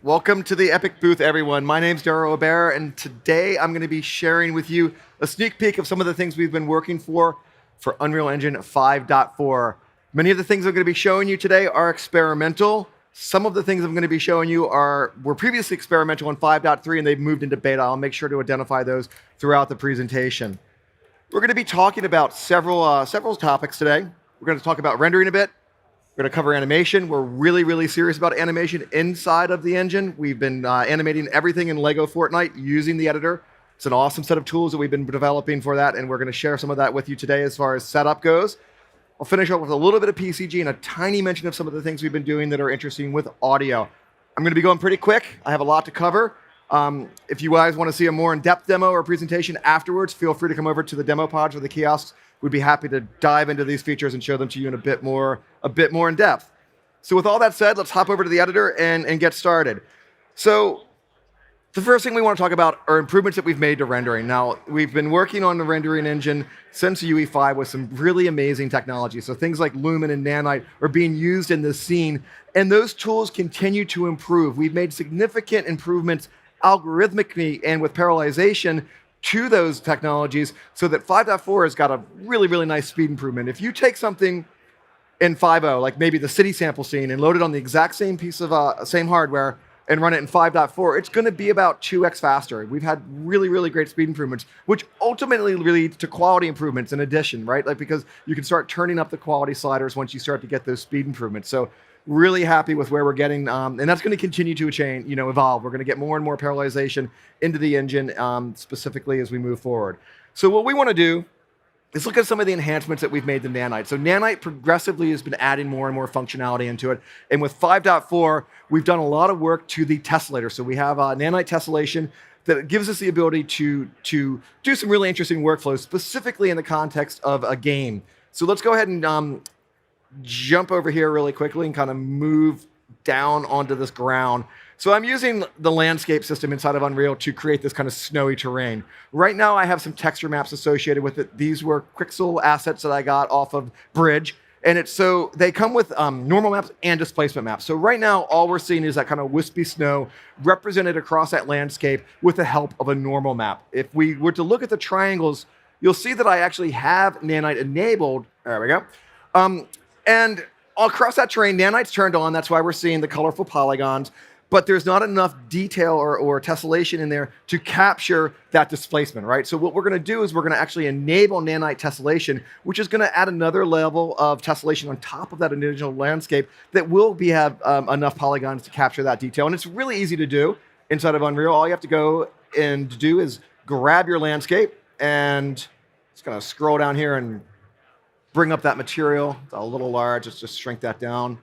Welcome to the Epic booth, everyone. My name's Daryl Aubert, and today I'm going to be sharing with you a sneak peek of some of the things we've been working for Unreal Engine 5.4. Many of the things I'm going to be showing you today are experimental. Some of the things I'm going to be showing you were previously experimental in 5.3, and they've moved into beta. I'll make sure to identify those throughout the presentation. We're going to be talking about several topics today. We're going to talk about rendering a bit. We're going to cover animation. We're really serious about animation inside of the engine. We've been animating everything in Lego Fortnite using the editor. It's an awesome set of tools that we've been developing for that, and we're going to share some of that with you today as far as setup goes. I'll finish up with a little bit of PCG and a tiny mention of some of the things we've been doing that are interesting with audio. I'm going to be going pretty quick. I have a lot to cover. If you guys want to see a more in-depth demo or presentation afterwards, feel free to come over to the demo pods or the kiosks. We'd be happy to dive into these features and show them to you in a bit more in depth. So with all that said, let's hop over to the editor and get started. So the first thing we want to talk about are improvements that we've made to rendering. Now, we've been working on the rendering engine since UE5 with some really amazing technology. So things like Lumen and Nanite are being used in this scene, and those tools continue to improve. We've made significant improvements algorithmically and with parallelization to those technologies so that 5.4 has got a really nice speed improvement. If you take something in 5.0, like maybe the city sample scene, and load it on the exact same piece of same hardware and run it in 5.4, it's going to be about 2x faster. We've had really great speed improvements, which ultimately leads to quality improvements in addition, right? Like, because you can start turning up the quality sliders once you start to get those speed improvements. So really happy with where we're getting, and that's going to continue to evolve. We're going to get more and more parallelization into the engine, specifically as we move forward. So what we want to do is look at some of the enhancements that we've made to Nanite. So Nanite progressively has been adding more and more functionality into it, and with 5.4, we've done a lot of work to the tessellator. So we have Nanite tessellation that gives us the ability to do some really interesting workflows, specifically in the context of a game. So let's go ahead and jump over here really quickly and kind of move down onto this ground. So I'm using the landscape system inside of Unreal to create this kind of snowy terrain. Right now I have some texture maps associated with it. These were Quixel assets that I got off of Bridge. And so they come with normal maps and displacement maps. So right now, all we're seeing is that kind of wispy snow represented across that landscape with the help of a normal map. If we were to look at the triangles, you'll see that I actually have Nanite enabled. There we go. And across that terrain, Nanite's turned on. That's why we're seeing the colorful polygons. But there's not enough detail or tessellation in there to capture that displacement, right? So what we're going to do is we're going to actually enable Nanite tessellation, which is going to add another level of tessellation on top of that original landscape that will have enough polygons to capture that detail. And it's really easy to do inside of Unreal. All you have to go and do is grab your landscape and just going to scroll down here and bring up that material. It's a little large. Let's just shrink that down.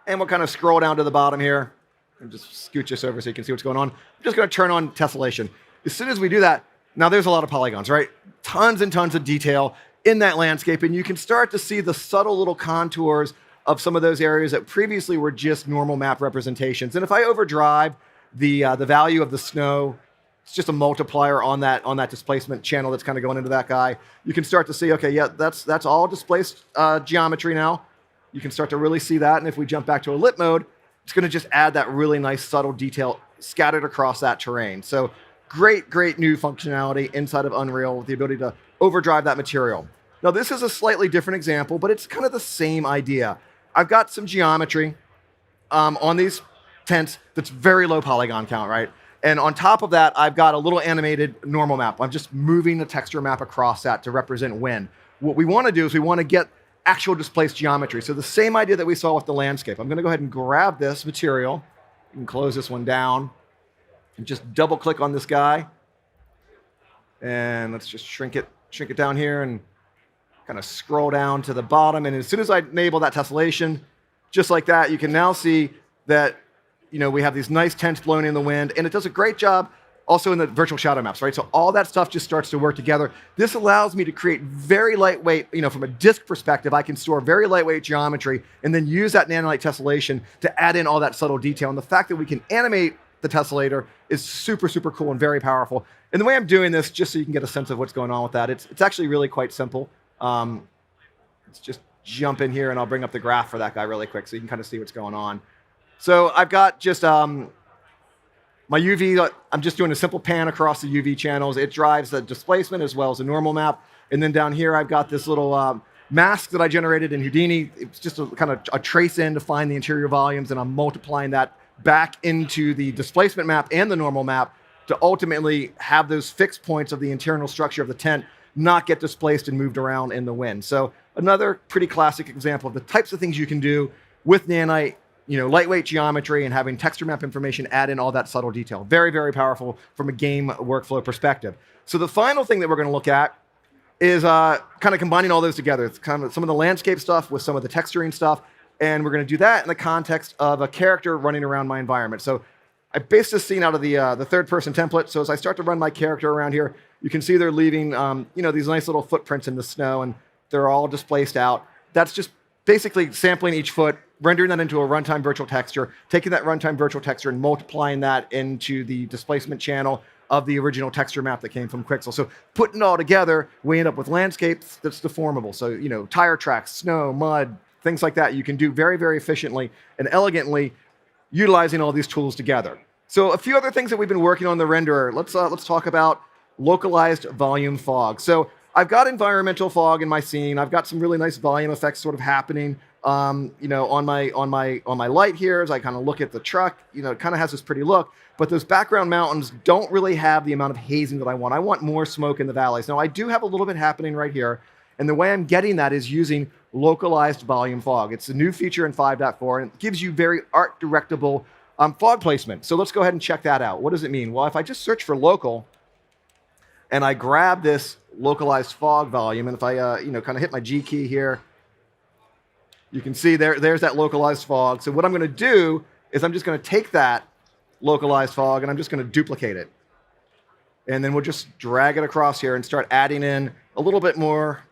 And we'll kind of scroll down to the bottom here and just scooch this over so you can see what's going on. I'm just going to turn on tessellation. As soon as we do that, now there's a lot of polygons, right? Tons and tons of detail in that landscape, and you can start to see the subtle little contours of some of those areas that previously were just normal map representations. And if I overdrive the value of the snow, it's just a multiplier on that displacement channel that's kind of going into that guy. You can start to see, okay, yeah, that's all displaced geometry now. You can start to really see that. And if we jump back to a lit mode, it's going to just add that really nice subtle detail scattered across that terrain. So great new functionality inside of Unreal with the ability to overdrive that material. Now this is a slightly different example, but it's kind of the same idea. I've got some geometry on these tents that's very low polygon count, right? And on top of that, I've got a little animated normal map. I'm just moving the texture map across that to represent wind. What we want to do is we want to get actual displaced geometry. So the same idea that we saw with the landscape. I'm going to go ahead and grab this material. You can close this one down and just double click on this guy. And let's just shrink it down here and kind of scroll down to the bottom. And as soon as I enable that tessellation, just like that, you can now see that we have these nice tents blowing in the wind, and it does a great job also in the virtual shadow maps, right? So all that stuff just starts to work together. This allows me to create very lightweight, from a disk perspective, I can store very lightweight geometry and then use that Nanite tessellation to add in all that subtle detail. And the fact that we can animate the tessellator is super cool and very powerful. And the way I'm doing this, just so you can get a sense of what's going on with that, it's actually really quite simple. Let's just jump in here and I'll bring up the graph for that guy really quick so you can kind of see what's going on. So I've got just my UV, I'm just doing a simple pan across the UV channels. It drives the displacement as well as a normal map. And then down here, I've got this little mask that I generated in Houdini. It's just a kind of a trace in to find the interior volumes, and I'm multiplying that back into the displacement map and the normal map to ultimately have those fixed points of the internal structure of the tent not get displaced and moved around in the wind. So another pretty classic example of the types of things you can do with nanite, lightweight geometry and having texture map information add in all that subtle detail. Very, very powerful from a game workflow perspective. So the final thing that we're going to look at is kind of combining all those together. It's kind of some of the landscape stuff with some of the texturing stuff, and we're going to do that in the context of a character running around my environment. So I based this scene out of the third-person template. So as I start to run my character around here, you can see they're leaving these nice little footprints in the snow, and they're all displaced out. That's just basically sampling each foot, rendering that into a runtime virtual texture, taking that runtime virtual texture and multiplying that into the displacement channel of the original texture map that came from Quixel. So putting it all together, we end up with landscapes that's deformable. So, tire tracks, snow, mud, things like that you can do very, very efficiently and elegantly utilizing all these tools together. So a few other things that we've been working on the renderer. Let's talk about localized volume fog. So I've got environmental fog in my scene. I've got some really nice volume effects sort of happening, on my light here as I kind of look at the truck. It kind of has this pretty look, but those background mountains don't really have the amount of hazing that I want. I want more smoke in the valleys. Now I do have a little bit happening right here, and the way I'm getting that is using localized volume fog. It's a new feature in 5.4, and it gives you very art directable fog placement. So let's go ahead and check that out. What does it mean? Well, if I just search for local, and I grab this localized fog volume, and if I kind of hit my G key here, you can see there's that localized fog. So what I'm going to do is I'm just going to take that localized fog and I'm just going to duplicate it. And then we'll just drag it across here and start adding in a little bit more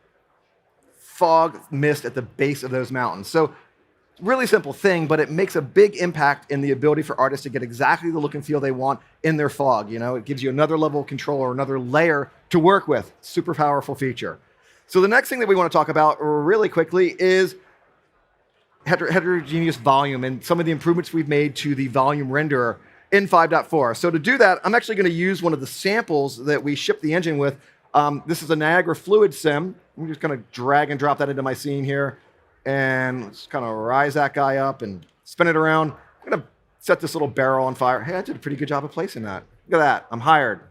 fog mist at the base of those mountains. So really simple thing, but it makes a big impact in the ability for artists to get exactly the look and feel they want in their fog. It gives you another level of control or another layer to work with. Super powerful feature. So the next thing that we want to talk about really quickly is heterogeneous volume and some of the improvements we've made to the volume renderer in 5.4. So to do that, I'm actually going to use one of the samples that we shipped the engine with. This is a Niagara fluid sim. I'm just going to drag and drop that into my scene here. And let's kind of rise that guy up and spin it around. I'm going to set this little barrel on fire. Hey, I did a pretty good job of placing that. Look at that. I'm hired.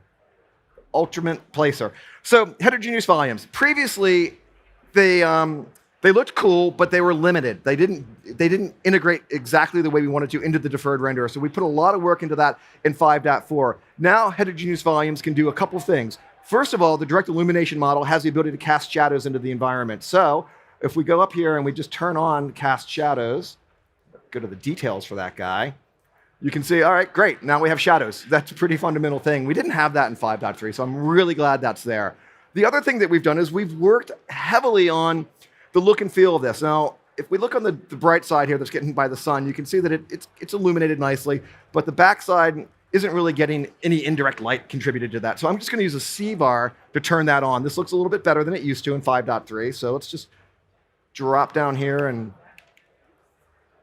Ultimate placer. So heterogeneous volumes. Previously, they looked cool, but they were limited. They didn't integrate exactly the way we wanted to into the deferred renderer. So we put a lot of work into that in 5.4. Now heterogeneous volumes can do a couple things. First of all, the direct illumination model has the ability to cast shadows into the environment. So if we go up here and we just turn on cast shadows, go to the details for that guy, you can see, all right, great, now we have shadows. That's a pretty fundamental thing. We didn't have that in 5.3, so I'm really glad that's there. The other thing that we've done is we've worked heavily on the look and feel of this. Now, if we look on the bright side here that's getting by the sun, you can see that it's illuminated nicely, but the backside isn't really getting any indirect light contributed to that. So I'm just going to use a C-bar to turn that on. This looks a little bit better than it used to in 5.3, so let's just drop down here and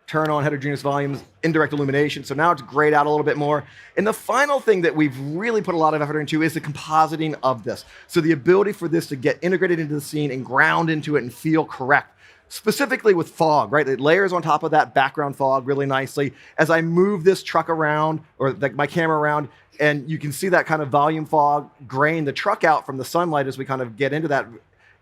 turn on heterogeneous volumes, indirect illumination. So now it's grayed out a little bit more. And the final thing that we've really put a lot of effort into is the compositing of this. So the ability for this to get integrated into the scene and ground into it and feel correct. Specifically with fog, right? It layers on top of that background fog really nicely. As I move this truck around, or my camera around, and you can see that kind of volume fog graying the truck out from the sunlight as we kind of get into that.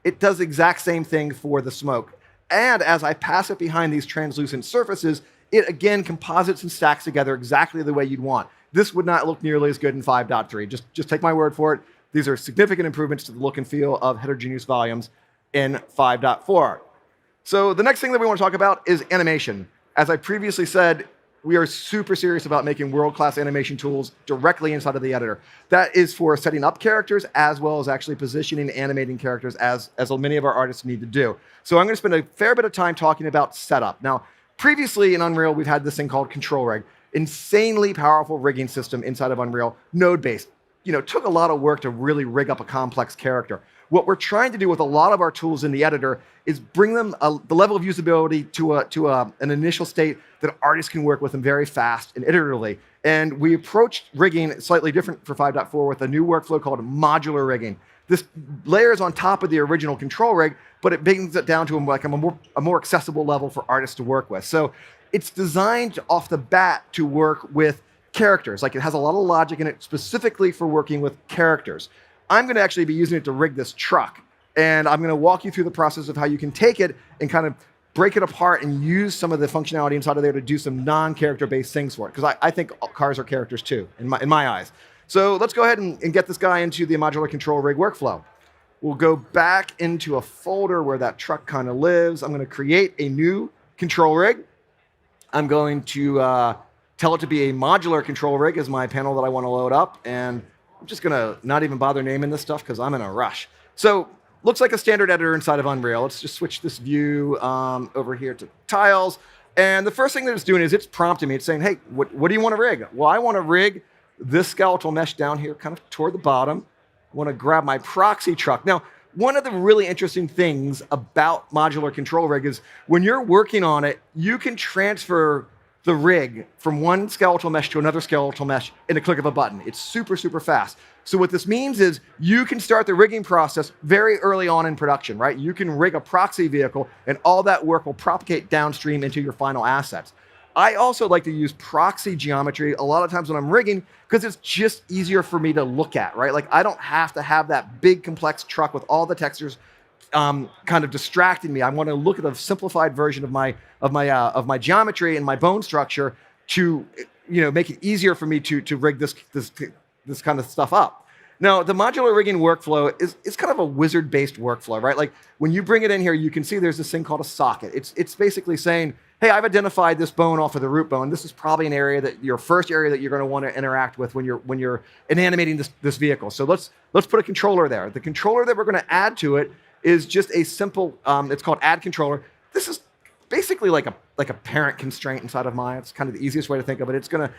It does the exact same thing for the smoke. And as I pass it behind these translucent surfaces, it again composites and stacks together exactly the way you'd want. This would not look nearly as good in 5.3. Just take my word for it. These are significant improvements to the look and feel of heterogeneous volumes in 5.4. So the next thing that we want to talk about is animation. As I previously said, we are super serious about making world-class animation tools directly inside of the editor. That is for setting up characters as well as actually positioning and animating characters as many of our artists need to do. So I'm going to spend a fair bit of time talking about setup. Now, previously in Unreal, we've had this thing called Control Rig. Insanely powerful rigging system inside of Unreal, node-based. Took a lot of work to really rig up a complex character. what we're trying to do with a lot of our tools in the editor is bring them the level of usability to an initial state that artists can work with them very fast and iteratively. And we approached rigging slightly different for 5.4 with a new workflow called modular rigging. This layer is on top of the original control rig, but it brings it down to a more accessible level for artists to work with. So it's designed off the bat to work with characters. Like, it has a lot of logic in it specifically for working with characters. I'm going to actually be using it to rig this truck. And I'm going to walk you through the process of how you can take it and kind of break it apart and use some of the functionality inside of there to do some non-character based things for it. Because I think cars are characters too, in my eyes. So let's go ahead and get this guy into the modular control rig workflow. We'll go back into a folder where that truck kind of lives. I'm going to create a new control rig. I'm going to tell it to be a modular control rig as my panel that I want to load up. And I'm just going to not even bother naming this stuff because I'm in a rush. So looks like a standard editor inside of Unreal. Let's just switch this view over here to tiles. And the first thing that it's doing is it's prompting me. It's saying, hey, what do you want to rig? Well, I want to rig this skeletal mesh down here kind of toward the bottom. I want to grab my proxy truck. Now, one of the really interesting things about modular control rig is when you're working on it, you can transfer the rig from one skeletal mesh to another skeletal mesh in a click of a button. It's super, super fast. So what this means is you can start the rigging process very early on in production, right? You can rig a proxy vehicle and all that work will propagate downstream into your final assets. I also like to use proxy geometry a lot of times when I'm rigging because it's just easier for me to look at, right? Like, I don't have to have that big complex truck with all the textures kind of distracting me. I want to look at a simplified version of my geometry and my bone structure to make it easier for me to rig this kind of stuff up. Now, the modular rigging workflow is kind of a wizard-based workflow, right? Like, when you bring it in here, you can see there's this thing called a socket. It's basically saying, hey, I've identified this bone off of the root bone. This is probably an area that your first area that you're going to want to interact with when you're animating this vehicle. So let's put a controller there. The controller that we're going to add to it is just a simple. It's called add controller. This is basically like a parent constraint inside of Maya. It's kind of the easiest way to think of it. It's going to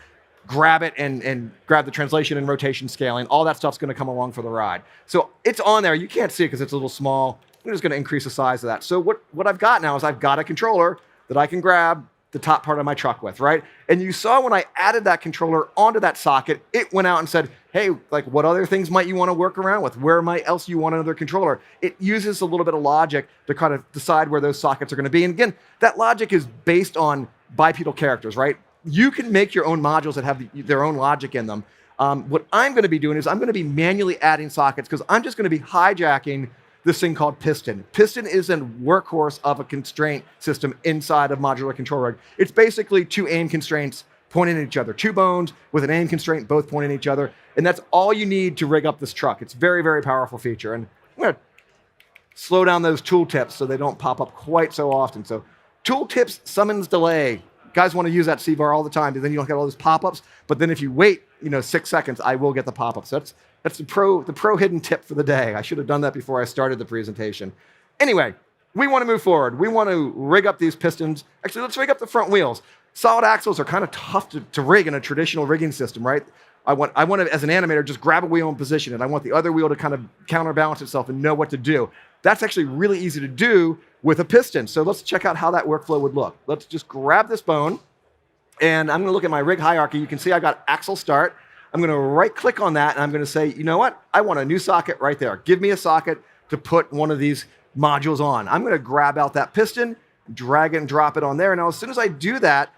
grab it and grab the translation and rotation scaling. All that stuff's going to come along for the ride. So it's on there. You can't see it because it's a little small. I'm just going to increase the size of that. So what I've got now is I've got a controller that I can grab the top part of my truck with, right? And you saw when I added that controller onto that socket, it went out and said, hey, like, what other things might you want to work around with? Where might else you want another controller? It uses a little bit of logic to kind of decide where those sockets are going to be. And again, that logic is based on bipedal characters, right? You can make your own modules that have their own logic in them. What I'm going to be doing is I'm going to be manually adding sockets because I'm just going to be hijacking this thing called piston. Piston is a workhorse of a constraint system inside of modular control rig. It's basically two aim constraints pointing at each other, two bones with an aim constraint both pointing at each other, and that's all you need to rig up this truck. It's a very, very powerful feature. And I'm going to slow down those tooltips so they don't pop up quite so often. So tooltips summons delay. Guys want to use that C-bar all the time, because then you don't get all those pop-ups. But then if you wait, 6 seconds, I will get the pop-ups. That's the pro hidden tip for the day. I should have done that before I started the presentation. Anyway, we want to move forward. We want to rig up these pistons. Actually, let's rig up the front wheels. Solid axles are kind of tough to rig in a traditional rigging system, right? I want to, as an animator, just grab a wheel and position it. I want the other wheel to kind of counterbalance itself and know what to do. That's actually really easy to do with a piston. So let's check out how that workflow would look. Let's just grab this bone, and I'm going to look at my rig hierarchy. You can see I got axle start. I'm going to right-click on that, and I'm going to say, you know what? I want a new socket right there. Give me a socket to put one of these modules on. I'm going to grab out that piston, drag it and drop it on there. Now, as soon as I do that,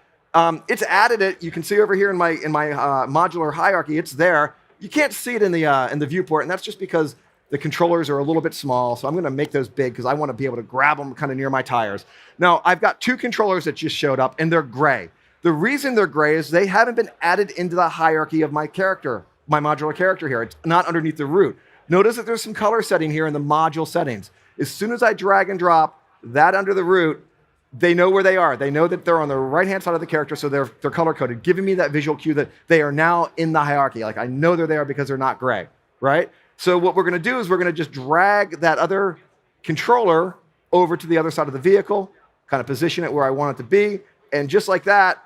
it's added it. You can see over here in my modular hierarchy, it's there. You can't see it in the viewport, and that's just because the controllers are a little bit small. So I'm going to make those big because I want to be able to grab them kind of near my tires. Now, I've got two controllers that just showed up, and they're gray. The reason they're gray is they haven't been added into the hierarchy of my character, my modular character here. It's not underneath the root. Notice that there's some color setting here in the module settings. As soon as I drag and drop that under the root, they know where they are. They know that they're on the right-hand side of the character, so they're color-coded, giving me that visual cue that they are now in the hierarchy. Like, I know they're there because they're not gray, right? So what we're going to do is we're going to just drag that other controller over to the other side of the vehicle, kind of position it where I want it to be, and just like that,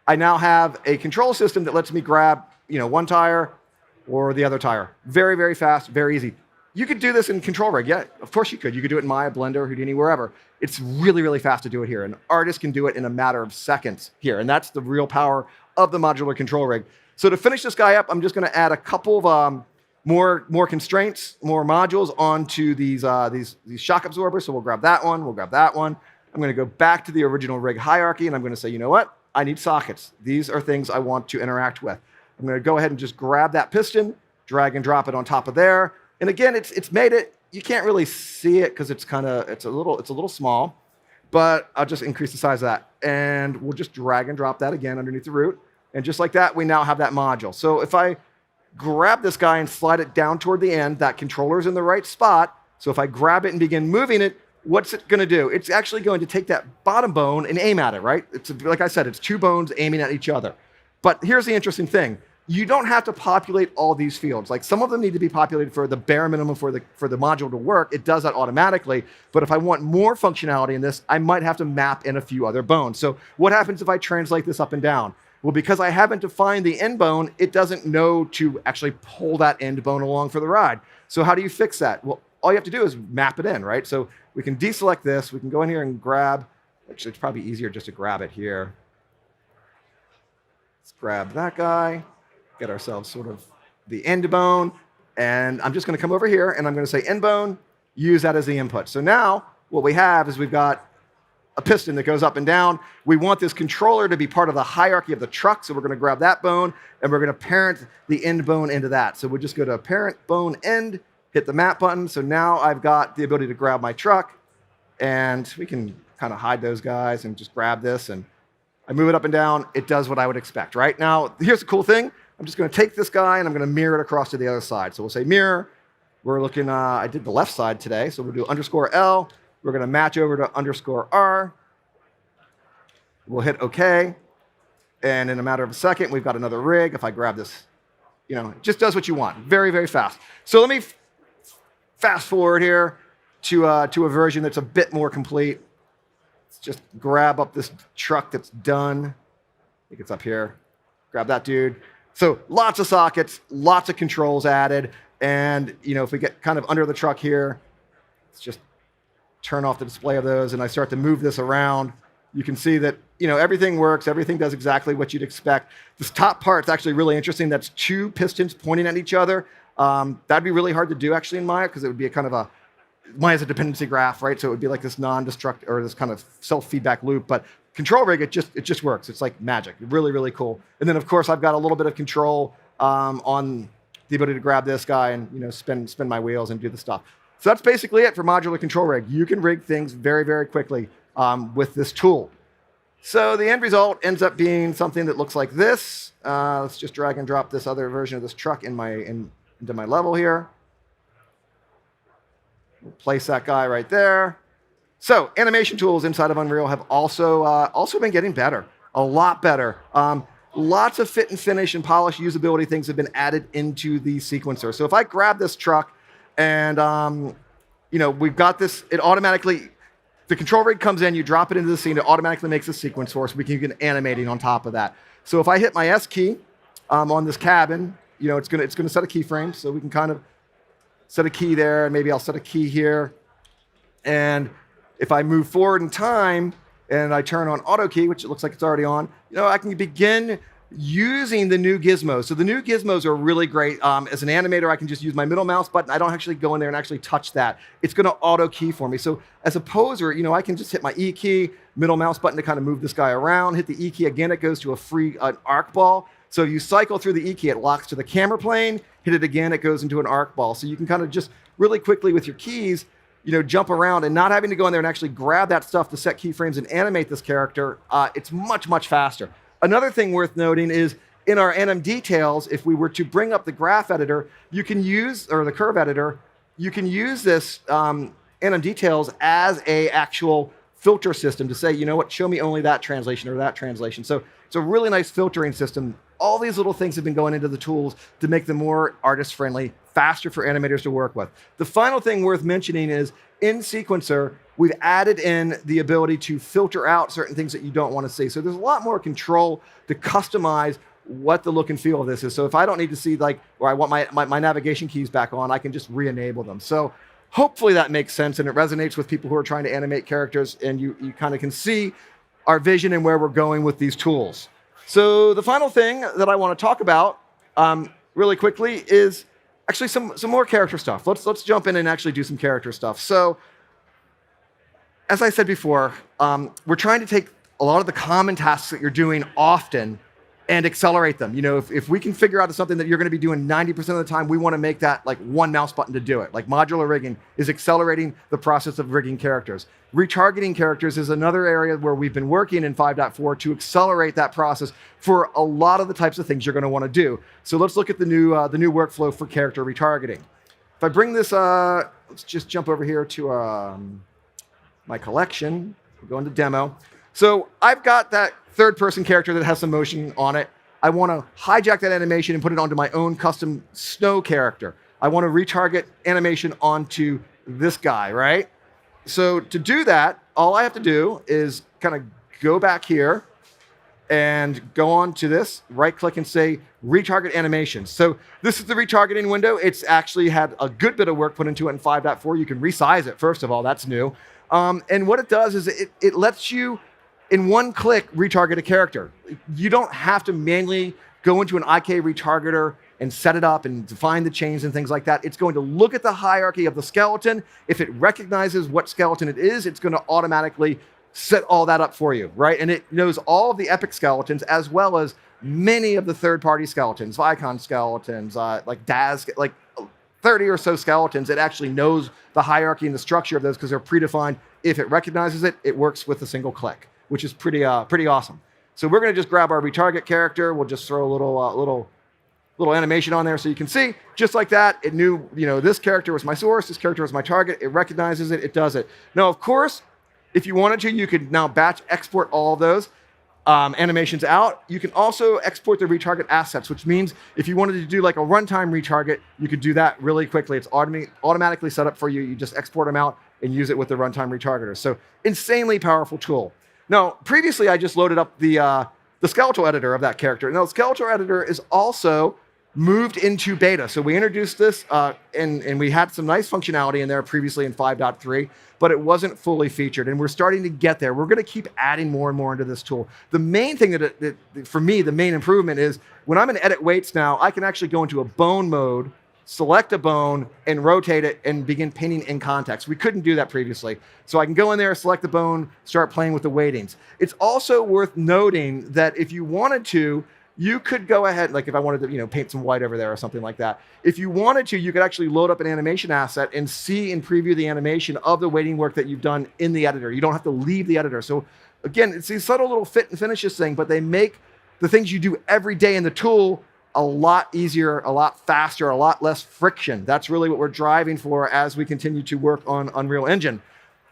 I now have a control system that lets me grab, one tire or the other tire. Very, very fast, very easy. You could do this in Control Rig. Yeah, of course you could. You could do it in Maya, Blender, Houdini, wherever. It's really, really fast to do it here. An artist can do it in a matter of seconds here. And that's the real power of the modular Control Rig. So to finish this guy up, I'm just going to add a couple of more constraints, more modules onto these shock absorbers. So we'll grab that one. We'll grab that one. I'm going to go back to the original rig hierarchy, and I'm going to say, you know what? I need sockets. These are things I want to interact with. I'm going to go ahead and just grab that piston, drag and drop it on top of there. And again, it's made it. You can't really see it because it's a little small, but I'll just increase the size of that, and we'll just drag and drop that again underneath the root. And just like that, we now have that module. So if I grab this guy and slide it down toward the end, that controller's in the right spot. So if I grab it and begin moving it, what's it going to do? It's actually going to take that bottom bone and aim at it, right? It's like I said, it's two bones aiming at each other. But here's the interesting thing. You don't have to populate all these fields. Like some of them need to be populated for the bare minimum for the module to work. It does that automatically. But if I want more functionality in this, I might have to map in a few other bones. So what happens if I translate this up and down? Well, because I haven't defined the end bone, it doesn't know to actually pull that end bone along for the ride. So how do you fix that? Well, all you have to do is map it in, right? So we can deselect this. We can go in here and grab. Actually, it's probably easier just to grab it here. Let's grab that guy. Get ourselves sort of the end bone. And I'm just going to come over here, and I'm going to say end bone, use that as the input. So now what we have is we've got a piston that goes up and down. We want this controller to be part of the hierarchy of the truck, so we're going to grab that bone, and we're going to parent the end bone into that. So we'll just go to parent bone end, hit the map button. So now I've got the ability to grab my truck, and we can kind of hide those guys and just grab this, and I move it up and down. It does what I would expect, right? Now, here's the cool thing. I'm just going to take this guy, and I'm going to mirror it across to the other side. So we'll say mirror. We're looking, I did the left side today, so we'll do _L. We're going to match over to _R. We'll hit OK. And in a matter of a second, we've got another rig. If I grab this, it just does what you want. Very, very fast. So let me fast forward here to a version that's a bit more complete. Let's just grab up this truck that's done. I think it's up here. Grab that dude. So lots of sockets, lots of controls added. And if we get kind of under the truck here, let's just turn off the display of those, and I start to move this around. You can see that everything works. Everything does exactly what you'd expect. This top part's actually really interesting. That's two pistons pointing at each other. That'd be really hard to do actually in Maya, because it would be a kind of Maya's a dependency graph, right? So it would be like this non-destruct or this kind of self-feedback loop. But Control Rig, it just works. It's like magic. Really, really cool. And then of course I've got a little bit of control on the ability to grab this guy and spin my wheels and do the stuff. So that's basically it for modular Control Rig. You can rig things very, very quickly with this tool. So the end result ends up being something that looks like this. Let's just drag and drop this other version of this truck into my level here. We'll place that guy right there. So animation tools inside of Unreal have also been getting better, a lot better. Lots of fit and finish and polish usability things have been added into the sequencer. So if I grab this truck and we've got this, it automatically, the Control Rig comes in, you drop it into the scene, it automatically makes a sequence for us. We can get animating on top of that. So if I hit my S key on this cabin, it's gonna set a keyframe. So we can kind of set a key there, and maybe I'll set a key here. And if I move forward in time and I turn on auto key, which it looks like it's already on, I can begin using the new gizmos. So the new gizmos are really great. As an animator, I can just use my middle mouse button. I don't actually go in there and actually touch that. It's going to auto key for me. So as a poser, I can just hit my E key, middle mouse button to kind of move this guy around. Hit the E key again, it goes to an arc ball. So you cycle through the E key, it locks to the camera plane. Hit it again, it goes into an arc ball. So you can kind of just really quickly with your keys, jump around and not having to go in there and actually grab that stuff to set keyframes and animate this character. It's much, much faster. Another thing worth noting is in our anim details, if we were to bring up the graph editor, or the curve editor, you can use this anim details as a actual filter system to say, show me only that translation or that translation. So it's a really nice filtering system. All these little things have been going into the tools to make them more artist-friendly, faster for animators to work with. The final thing worth mentioning is in Sequencer, we've added in the ability to filter out certain things that you don't want to see. So there's a lot more control to customize what the look and feel of this is. So if I don't need to see like, or I want my navigation keys back on, I can just re-enable them. So hopefully that makes sense and it resonates with people who are trying to animate characters, and you kind of can see our vision and where we're going with these tools. So the final thing that I want to talk about really quickly is actually some more character stuff. Let's jump in and actually do some character stuff. So as I said before, we're trying to take a lot of the common tasks that you're doing often and accelerate them. You know, if we can figure out something that you're going to be doing 90% of the time, we want to make that like one mouse button to do it. Like modular rigging is accelerating the process of rigging characters. Retargeting characters is another area where we've been working in 5.4 to accelerate that process for a lot of the types of things you're going to want to do. So let's look at the new workflow for character retargeting. If I bring this, let's just jump over here to my collection. We'll go into demo. So I've got that third-person character that has some motion on it. I want to hijack that animation and put it onto my own custom snow character. I want to retarget animation onto this guy, right? So to do that, all I have to do is kind of go back here and go on to this, right-click and say retarget animations. So this is the retargeting window. It's actually had a good bit of work put into it in 5.4. You can resize it, first of all, that's new. And what it does is it lets you, in one click, retarget a character. You don't have to manually go into an IK retargeter and set it up and define the chains and things like that. It's going to look at the hierarchy of the skeleton. If it recognizes what skeleton it is, it's going to automatically set all that up for you, right? And it knows all of the epic skeletons as well as many of the third-party skeletons, Vicon skeletons, like Daz, like 30 or so skeletons. It actually knows the hierarchy and the structure of those because they're predefined. If it recognizes it, it works with a single click, which is pretty awesome. So we're going to just grab our retarget character. We'll just throw a little animation on there so you can see. Just like that, it knew, you know, this character was my source, this character was my target. It recognizes it, it does it. Now, of course, if you wanted to, you could now batch export all of those animations out. You can also export the retarget assets, which means if you wanted to do like a runtime retarget, you could do that really quickly. It's automatically set up for you. You just export them out and use it with the runtime retargeter. So insanely powerful tool. Now, previously I just loaded up the skeletal editor of that character. Now, the skeletal editor is also moved into beta. So we introduced this and we had some nice functionality in there previously in 5.3, but it wasn't fully featured. And we're starting to get there. We're going to keep adding more and more into this tool. The main thing that for me, the main improvement is when I'm in edit weights now, I can actually go into a bone mode, select a bone and rotate it and begin painting in context. We couldn't do that previously. So I can go in there, select the bone, start playing with the weightings. It's also worth noting that if you wanted to, you could go ahead, like if I wanted to, paint some white over there or something like that. If you wanted to, you could actually load up an animation asset and see and preview the animation of the weighting work that you've done in the editor. You don't have to leave the editor. So again, it's these subtle little fit and finishes thing, but they make the things you do every day in the tool a lot easier, a lot faster, a lot less friction. That's really what we're driving for as we continue to work on Unreal Engine.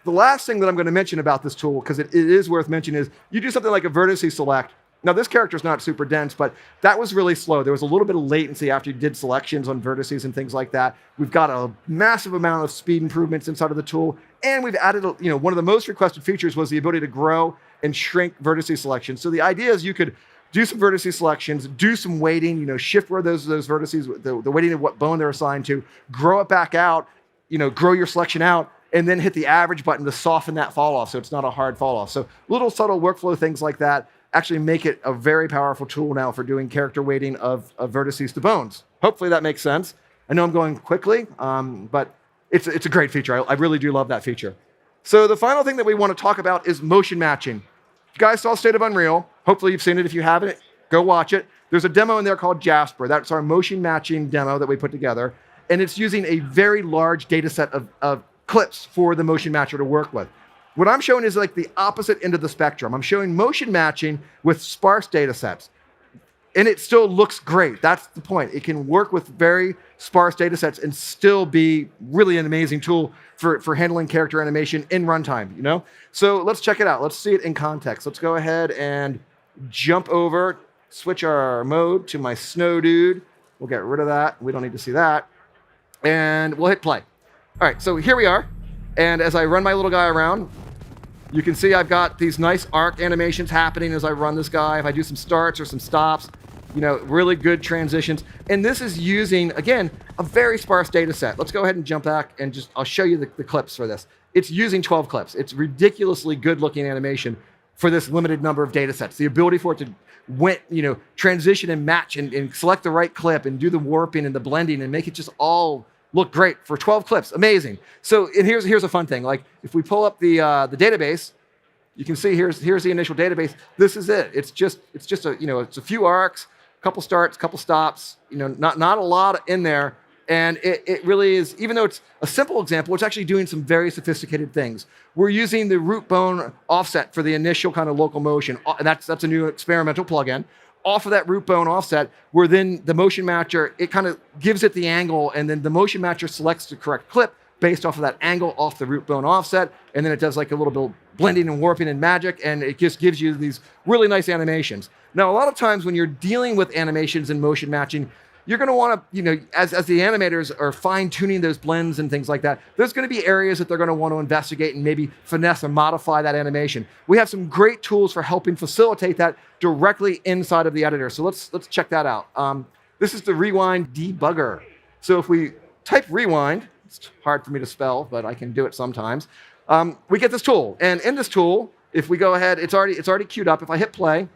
The last thing that I'm going to mention about this tool, because it is worth mentioning, is you do something like a vertice select. Now, this character is not super dense, but that was really slow. There was a little bit of latency after you did selections on vertices and things like that. We've got a massive amount of speed improvements inside of the tool, and we've added, one of the most requested features was the ability to grow and shrink vertice selections. So the idea is you could do some vertice selections, do some weighting, shift where those vertices, the weighting of what bone they're assigned to, grow it back out, grow your selection out, and then hit the average button to soften that fall off so it's not a hard fall off. So little subtle workflow things like that actually make it a very powerful tool now for doing character weighting of vertices to bones. Hopefully that makes sense. I know I'm going quickly, but it's a great feature. I really do love that feature. So the final thing that we want to talk about is motion matching. You guys saw State of Unreal. Hopefully you've seen it. If you haven't, go watch it. There's a demo in there called Jasper. That's our motion matching demo that we put together. And it's using a very large data set of clips for the motion matcher to work with. What I'm showing is like the opposite end of the spectrum. I'm showing motion matching with sparse data sets. And it still looks great. That's the point. It can work with very sparse data sets and still be really an amazing tool for handling character animation in runtime, So let's check it out. Let's see it in context. Let's go ahead and jump over, switch our mode to my snow dude. We'll get rid of that. We don't need to see that. And we'll hit play. All right, so here we are. And as I run my little guy around, you can see I've got these nice arc animations happening as I run this guy. If I do some starts or some stops, really good transitions. And this is using, again, a very sparse data set. Let's go ahead and jump back and I'll show you the clips for this. It's using 12 clips. It's ridiculously good looking animation for this limited number of data sets. The ability for it to transition and match and select the right clip and do the warping and the blending and make it just all look great for 12 clips. Amazing. So and here's a fun thing. Like if we pull up the database, you can see here's the initial database. This is it. It's just it's a few arcs, couple starts, couple stops. Not a lot in there. And it really is, even though it's a simple example, it's actually doing some very sophisticated things. We're using the root bone offset for the initial kind of local motion. And that's a new experimental plugin. Off of that root bone offset, where then the motion matcher, it kind of gives it the angle, and then the motion matcher selects the correct clip based off of that angle off the root bone offset, and then it does like a little bit of blending and warping and magic, and it just gives you these really nice animations. Now, a lot of times when you're dealing with animations and motion matching, you're going to want to, as the animators are fine-tuning those blends and things like that, there's going to be areas that they're going to want to investigate and maybe finesse and modify that animation. We have some great tools for helping facilitate that directly inside of the editor. So let's check that out. This is the Rewind Debugger. So if we type rewind, it's hard for me to spell, but I can do it sometimes. We get this tool, and in this tool, if we go ahead, it's already queued up. If I hit play,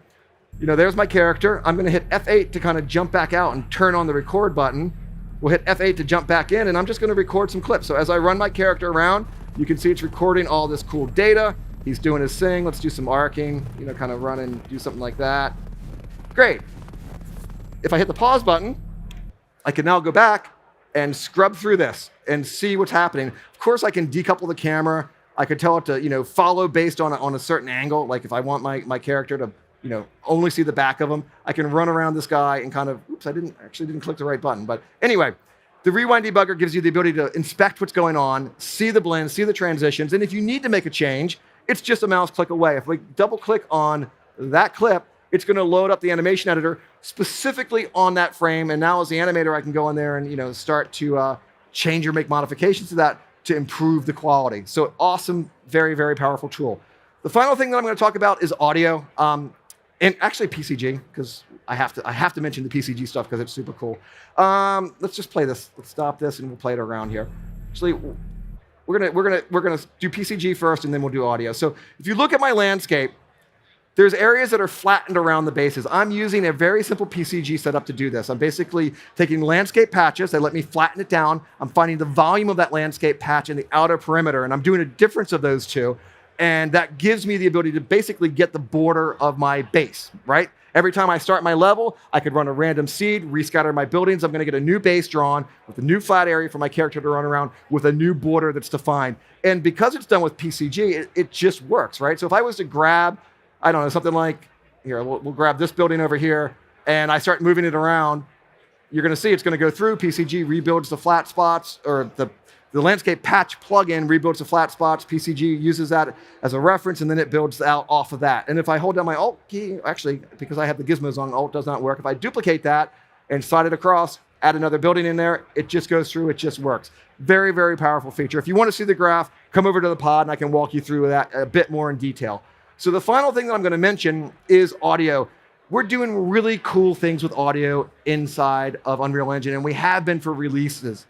there's my character. I'm going to hit F8 to kind of jump back out and turn on the record button. We'll hit F8 to jump back in, and I'm just going to record some clips. So as I run my character around, you can see it's recording all this cool data. He's doing his thing. Let's do some arcing, kind of run and do something like that. Great. If I hit the pause button, I can now go back and scrub through this and see what's happening. Of course, I can decouple the camera. I could tell it to, follow based on a certain angle. Like if I want my character to only see the back of them, I can run around this guy and kind of, oops, I didn't click the right button. But anyway, the Rewind Debugger gives you the ability to inspect what's going on, see the blends, see the transitions. And if you need to make a change, it's just a mouse click away. If we double click on that clip, it's going to load up the animation editor specifically on that frame. And now as the animator, I can go in there and start to change or make modifications to that to improve the quality. So awesome, very, very powerful tool. The final thing that I'm going to talk about is audio. And actually PCG, because I have to mention the PCG stuff because it's super cool. Let's just play this. Let's stop this and we'll play it around here. Actually, we're gonna do PCG first and then we'll do audio. So if you look at my landscape, there's areas that are flattened around the bases. I'm using a very simple PCG setup to do this. I'm basically taking landscape patches. They let me flatten it down. I'm finding the volume of that landscape patch in the outer perimeter, and I'm doing a difference of those two. And that gives me the ability to basically get the border of my base, right? Every time I start my level, I could run a random seed, rescatter my buildings. I'm going to get a new base drawn with a new flat area for my character to run around with a new border that's defined. And because it's done with PCG, it just works, right? So if I was to grab, I don't know, something like, here, we'll grab this building over here, and I start moving it around, you're going to see it's going to go through. PCG rebuilds the flat spots, or the landscape patch plugin rebuilds the flat spots. PCG uses that as a reference, and then it builds out off of that. And if I hold down my Alt key, actually, because I have the gizmos on, Alt does not work. If I duplicate that and slide it across, add another building in there, it just goes through, it just works. Very, very powerful feature. If you want to see the graph, come over to the pod and I can walk you through that a bit more in detail. So the final thing that I'm going to mention is audio. We're doing really cool things with audio inside of Unreal Engine, and we have been for releases.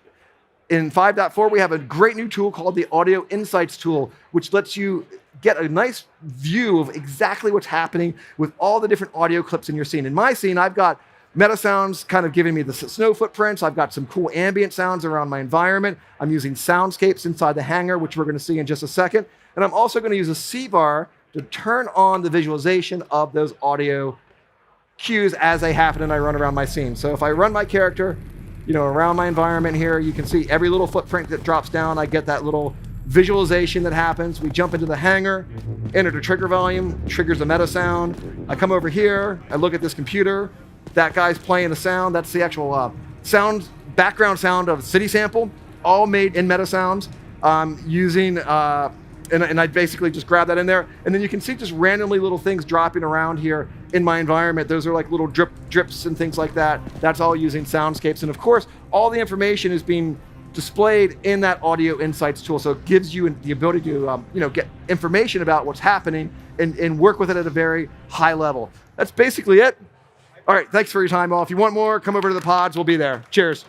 In 5.4, we have a great new tool called the Audio Insights tool, which lets you get a nice view of exactly what's happening with all the different audio clips in your scene. In my scene, I've got meta sounds kind of giving me the snow footprints. I've got some cool ambient sounds around my environment. I'm using soundscapes inside the hangar, which we're going to see in just a second. And I'm also going to use a C-bar to turn on the visualization of those audio cues as they happen and I run around my scene. So if I run my character, around my environment here, you can see every little footprint that drops down. I get that little visualization that happens. We jump into the hangar, enter the trigger volume, triggers a meta sound. I come over here, I look at this computer. That guy's playing a sound. That's the actual background sound of city sample, all made in meta sounds using, and I basically just grab that in there. And then you can see just randomly little things dropping around here in my environment. Those are like little drips and things like that. That's all using soundscapes. And of course, all the information is being displayed in that Audio Insights tool. So it gives you the ability to get information about what's happening and work with it at a very high level. That's basically it. All right, thanks for your time all. If you want more, come over to the pods. We'll be there. Cheers.